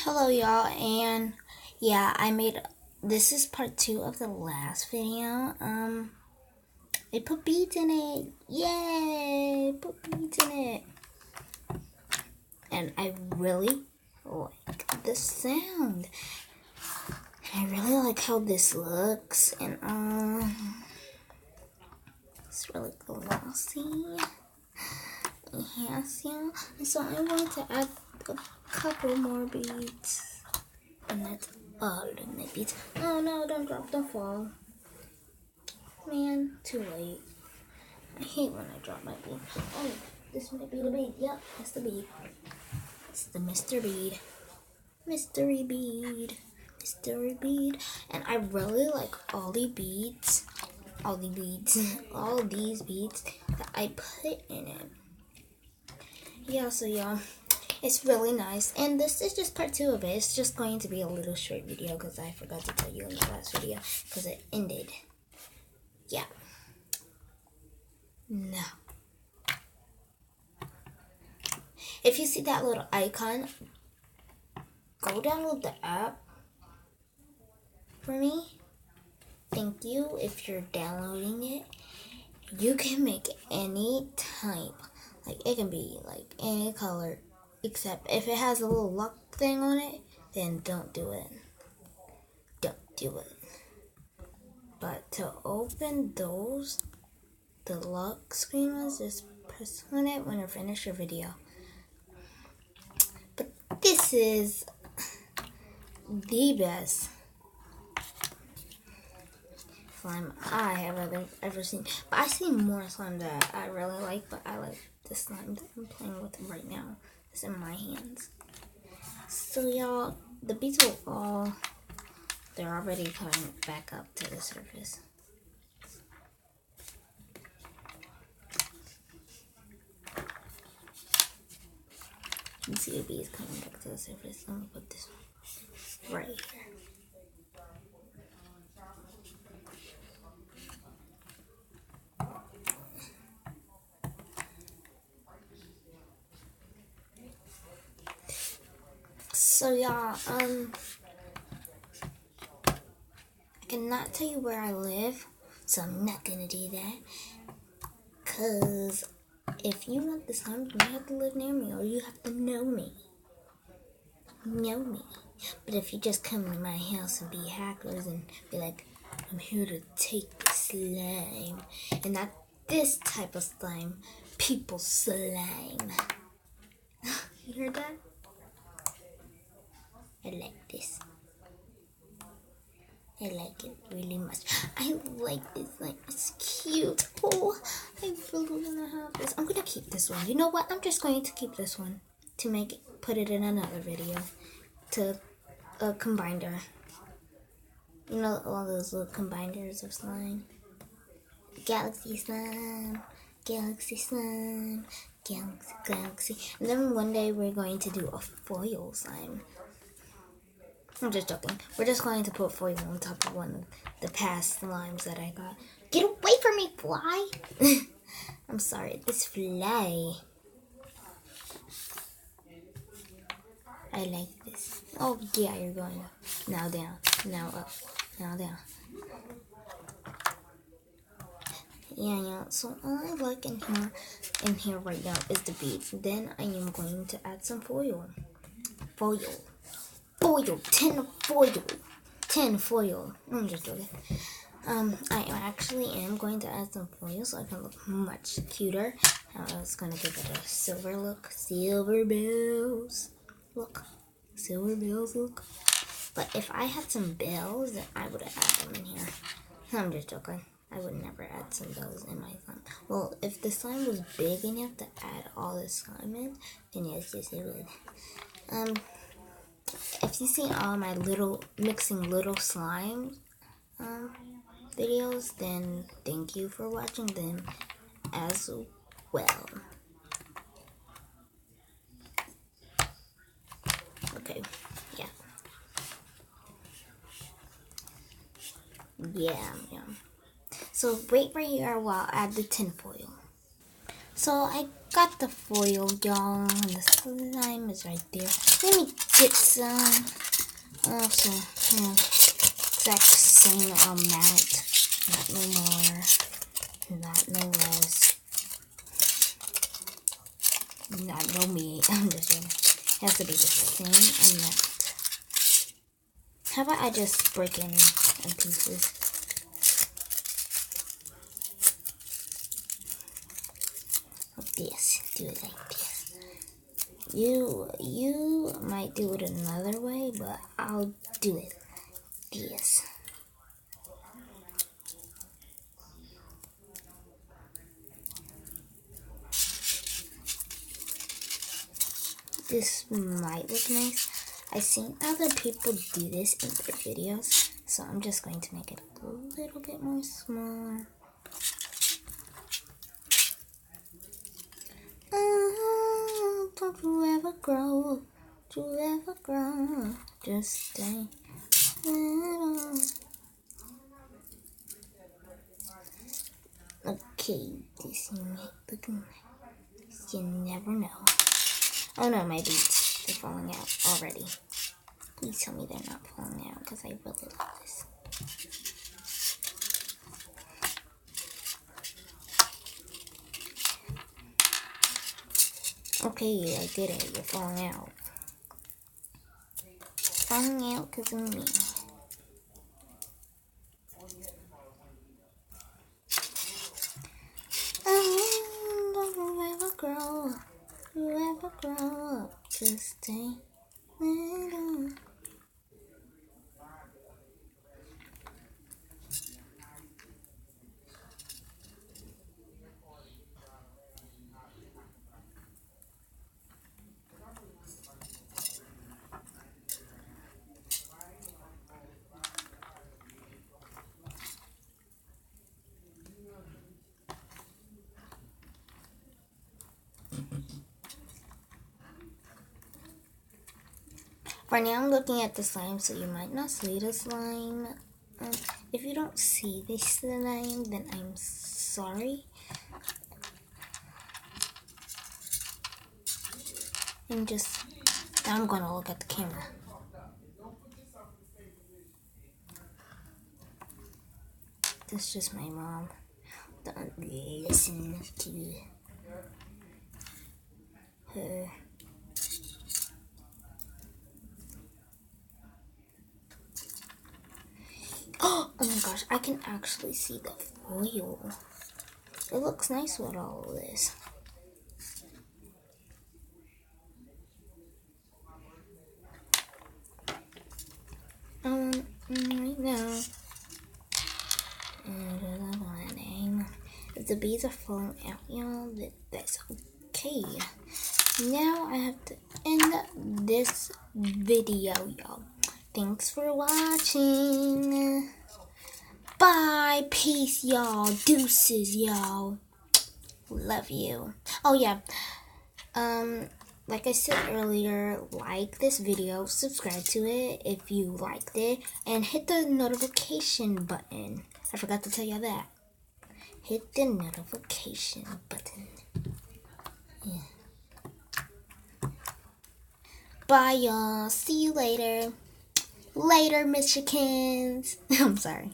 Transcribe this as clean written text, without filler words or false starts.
Hello y'all, and yeah, this is part 2 of the last video. I put beads in it. Yay! Put beads in it. And I really like the sound. I really like how this looks, and it's really glossy. Yes, yeah. So I'm going to add a couple more beads. And that's all of my beads. Oh no, don't drop, don't fall. Man, too late. I hate when I drop my bead. Oh, this might be the bead. Yep, that's the bead. It's the Mr. Bead. Mystery bead. Mystery bead. And I really like all these beads that I put in it. Yeah, so yeah. It's really nice, and this is just part 2 of it. It's just going to be a little short video because I forgot to tell you in the last video because it ended. Yeah. No. If you see that little icon, go download the app for me. Thank you. If you're downloading it, you can make any type. Like, it can be like any color, except if it has a little lock thing on it, then don't do it. Don't do it. But to open those, the lock screen ones, just press on it when you finish your video. But this is the best slime I have ever seen. But I've seen more slime that I really like, but I like the slime that I'm playing with right now. It's in my hands. So y'all, the beads will all, they're already coming back up to the surface. You can see the beads coming back to the surface. Let me put this one right here. So y'all, I cannot tell you where I live, so I'm not gonna do that. Cause if you want this slime, you have to live near me, or you have to know me. But if you just come to my house and be hackers and be like, I'm here to take the slime, and not this type of slime, people slime. You heard that? I like this. I like it really much. I like this, like, it's cute. Oh, I really wanna have this. I'm gonna keep this one. You know what? I'm just going to keep this one to put it in another video to a combiner. You know, all those little combiners of slime. Galaxy slime, galaxy slime, galaxy. And then one day we're going to do a foil slime. I'm just joking. We're just going to put foil on top of one of the past slimes that I got. Get away from me, fly! I'm sorry, this fly. I like this. Oh yeah, you're going up. Now down. Now up. Now down. Yeah. So all I like in here right now is the beads. Then I am going to add some foil. Foil. 10 foil. I'm just joking. I actually am going to add some foil so I can look much cuter. I was going to give it a silver look. Silver bells. Look. Silver bells look. But if I had some bells, then I would have added them in here. I'm just joking. I would never add some bells in my slime. Well, if the slime was big enough to add all the slime in, then yes, it would. If you see all my mixing little slime videos, then thank you for watching them as well. Okay, yeah. So wait right here while I add the tin foil. So I got the foil, y'all, and the slime is right there. Let me get some. Also, exact same amount. Not no more. Not no less. Not no meat. I'm just kidding. It has to be the same amount. How about I just break it in pieces? Like this. Do it like this. You might do it another way, but I'll do it this. This might look nice. I've seen other people do this in their videos, so I'm just going to make it a little bit more smaller. Don't you ever grow, don't you ever grow, just stay little. Okay, this might look nice. You never know. Oh no, my beats, they're falling out already. Please tell me they're not falling out, because I really love this. Okay, I did it. You're falling out. Falling out because of me. Don't you ever grow up. You ever grow up. Just stay little. For now, I'm looking at the slime, so you might not see the slime. If you don't see the slime, then I'm sorry. I'm gonna look at the camera. That's just my mom. Don't listen to her. Oh my gosh, I can actually see the foil. It looks nice with all of this. Right now, if the beads are falling out, y'all, that's okay. Now I have to end this video, y'all. Thanks for watching. Bye. Peace, y'all. Deuces, y'all. Love you. Oh, yeah. Like I said earlier, like this video, subscribe to it if you liked it, and hit the notification button. I forgot to tell y'all that. Hit the notification button. Yeah. Bye, y'all. See you later. Later, Michigans. I'm sorry.